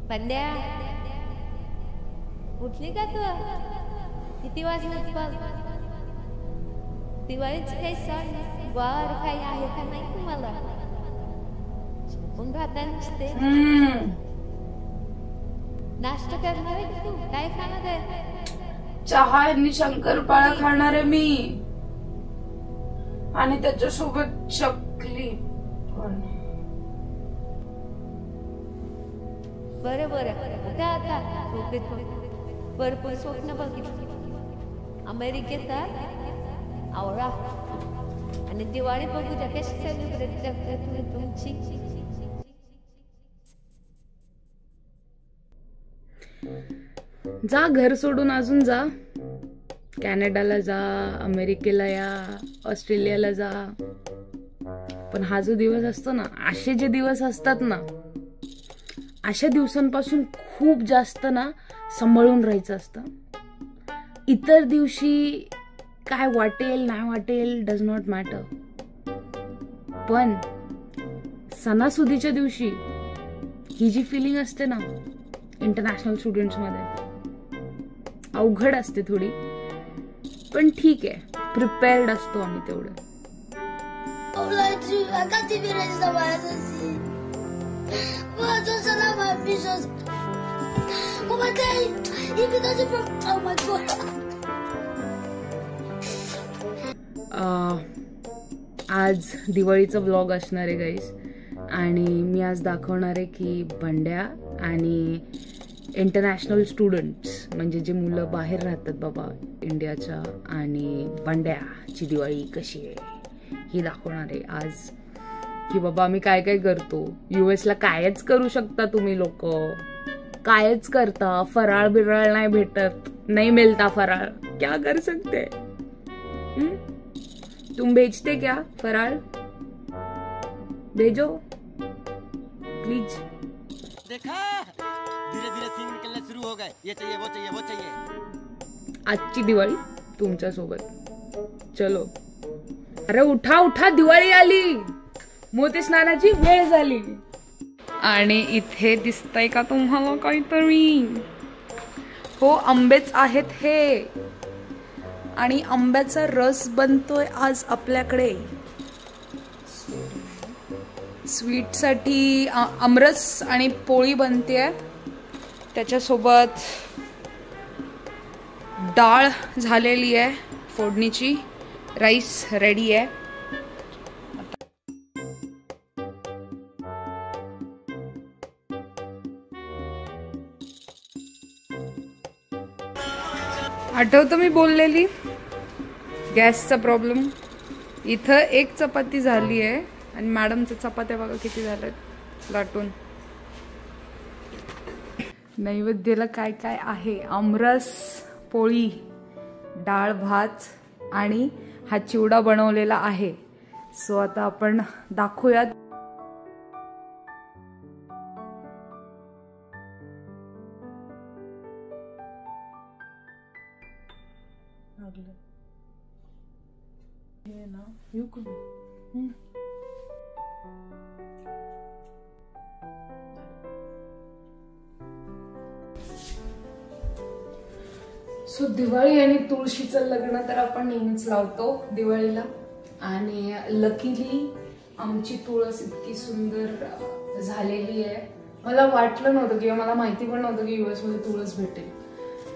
पंड्या उठली का तू? किती वाजलेत बघ. दिवाळीची काही सण वार काही आहे का नाही तुम्हाला? घातांचे नाश्ता करणार आहे का तू? काय खाणार आहे? चहा आणि शंकरपाळा खाणार आहे मी, आणि त्याच्यासोबत चकली पण. बरं बरं आता भरपूर स्वप्न बघितली. अमेरिकेत आवळा आणि दिवाळी बघूया कशी सेलिब्रेट करते तुम्ही तुमची. जा घर सोडून अजून जा, कॅनडाला जा, अमेरिकेला या, ऑस्ट्रेलियाला जा. पण हा जो दिवस असतो ना, असे जे दिवस असतात ना, अशा दिवसांपासून खूप जास्त ना सांभाळून राहायचं असतं. इतर दिवशी काय वाटेल नाही वाटेल डज नॉट मॅटर, पण सणासुदीच्या दिवशी ही जी फिलिंग असते ना इंटरनॅशनल स्टुडंट्स मध्ये अवघड असते थोडी, पण ठीक आहे, प्रिपेअर्ड असतो आम्ही तेवढं. आज दिवाळीचा व्लॉग असणार आहे गाईज, आणि मी आज दाखवणार आहे की बंड्या आणि इंटरनॅशनल स्टुडंट्स म्हणजे जे मुलं बाहेर राहतात बाबा इंडियाच्या, आणि बंड्याची दिवाळी कशी आहे ही दाखवणार आहे आज. की बाबा आम्ही काय काय करतो. US ला कायच करू शकता तुम्ही लोक, कायच करता. फराळ बिराळ नाही भेटत, नाही मिलता फराळ, क्या कर सकते. तुम बेचते क्या फराळ? भेजो प्लीज. देखा धीरे धीरे सीन निकलने शुरू हो गए. ये चाहिए वो चाहिए वो चाहिए. आजची दिवाळी तुमच्या सोबत. चलो, अरे उठा उठा, दिवाळी आली, मोती स्नानाची वेळ झाली. आणि इथे दिसतंय का तुम्हाला काहीतरी? हो, आंबेच आहेत हे, आणि आंब्याचा रस बनतोय आज आपल्याकडे. स्वीट साठी आमरस आणि पोळी बनते, त्याच्यासोबत डाळ झालेली आहे फोडणीची, राईस रेडी आहे. आठवतं मी बोललेली गॅसचा प्रॉब्लेम. इथं एक चपाती झाली आहे आणि मॅडमच्या चपात्या बघा किती झाल्यात लाटून. नैवेद्याला काय काय आहे? आमरस, पोळी, डाळ भात आणि हा चिवडा बनवलेला आहे. सो आता आपण दाखवूयात. सो दिवाळी आणि तुळशीचं लग्न तर आपण नेहमीच लावतो दिवाळीला, आणि लकीली आमची तुळस इतकी सुंदर झालेली आहे. मला वाटलं नव्हतं किंवा मला माहिती पण नव्हतं की US मध्ये तुळस भेटेल,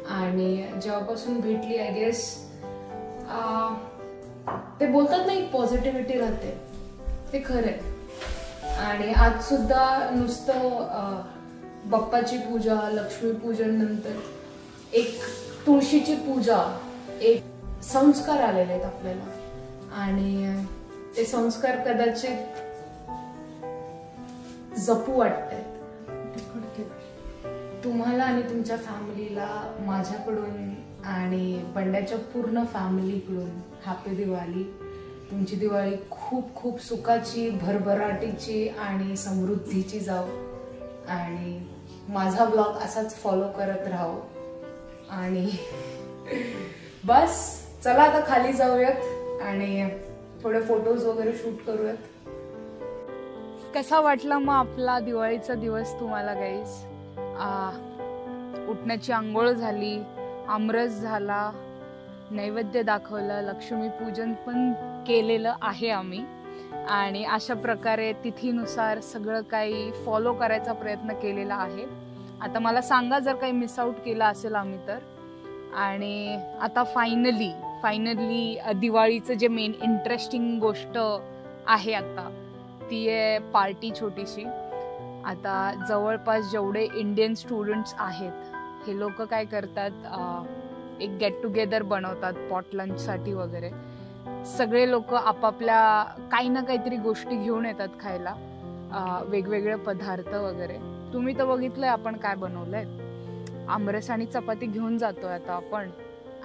आणि जेव्हापासून भेटली आय गेस ते बोलतात ना एक पॉझिटिव्हिटी राहते, ते खरं आहे. आणि आज सुद्धा नुसतं बाप्पाची पूजा, लक्ष्मीपूजन नंतर एक तुळशीची पूजा, एक संस्कार आलेले आहेत आपल्याला, आणि ते संस्कार कदाचित जपू वाटतात. तुम्हाला आणि तुमच्या फॅमिलीला माझ्याकडून आणि बंड्याच्या पूर्ण फॅमिलीकडून हॅपी दिवाळी. तुमची दिवाळी खूप खूप सुखाची, भरभराटीची आणि समृद्धीची जाऊ, आणि माझा ब्लॉग असाच फॉलो करत राहो. आणि बस चला आता खाली जाऊयात आणि थोडे फोटोज वगैरे शूट करूयात. कसा वाटला मग आपला दिवाळीचा दिवस तुम्हाला गाईज? उठण्याची आंघोळ झाली, आमरस झाला, नैवेद्य दाखवलं, लक्ष्मीपूजन पण केलेलं आहे आम्ही. आणि अशा प्रकारे तिथीनुसार सगळं काही फॉलो करायचा प्रयत्न केलेला आहे. आता मला सांगा जर काही मिस आउट केलं असेल आम्ही तर. आणि आता फायनली दिवाळीचं जे मेन इंटरेस्टिंग गोष्ट आहे आता ती आहे पार्टी छोटीशी. आता जवळपास जेवढे इंडियन स्टुडंट्स आहेत हे लोक काय करतात, एक गेट टुगेदर बनवतात पॉट लंचसाठी वगैरे. सगळे लोक आपापल्या काही ना काहीतरी गोष्टी घेऊन येतात खायला, वेगवेगळे पदार्थ वगैरे. तुम्ही तर बघितलंय आपण काय बनवलंय. आमरस आणि चपाती घेऊन जातोय आता आपण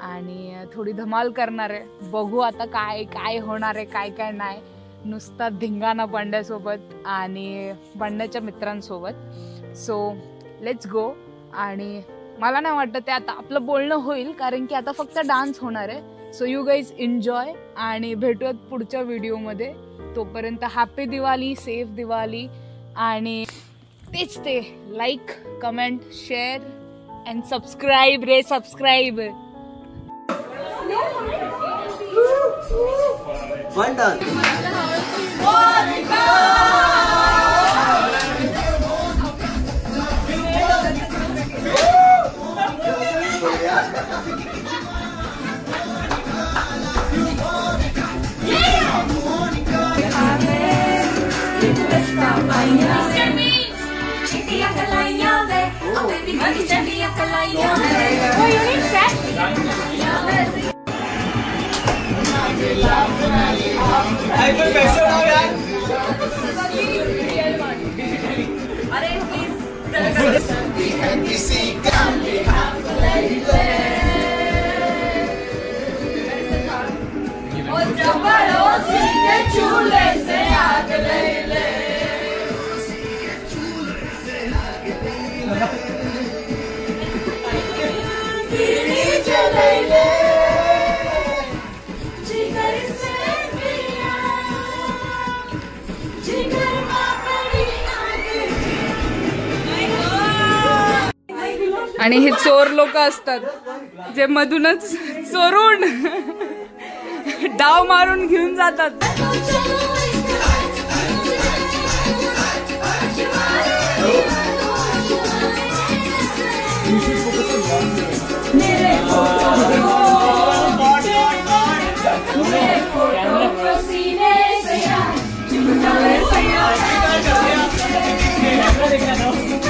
आणि थोडी धमाल करणार आहे. बघू आता काय काय होणार आहे, काय काय नाही. नुसता धिंगाणा बंड्यासोबत आणि बंड्याच्या मित्रांसोबत. So let's go. आणि मला नाही वाटत ते आता आपलं बोलणं होईल कारण की आता फक्त डान्स होणार आहे. सो यू गाईज एन्जॉय आणि भेटूयात पुढच्या व्हिडिओमध्ये. तोपर्यंत हॅपी दिवाळी, सेफ दिवाळी. आणि तेच ते like, comment, share and subscribe ray, subscribe. One done. आणि हे चोर लोक असतात जे मधूनच चोरून डाव मारून घेऊन जातात. Camera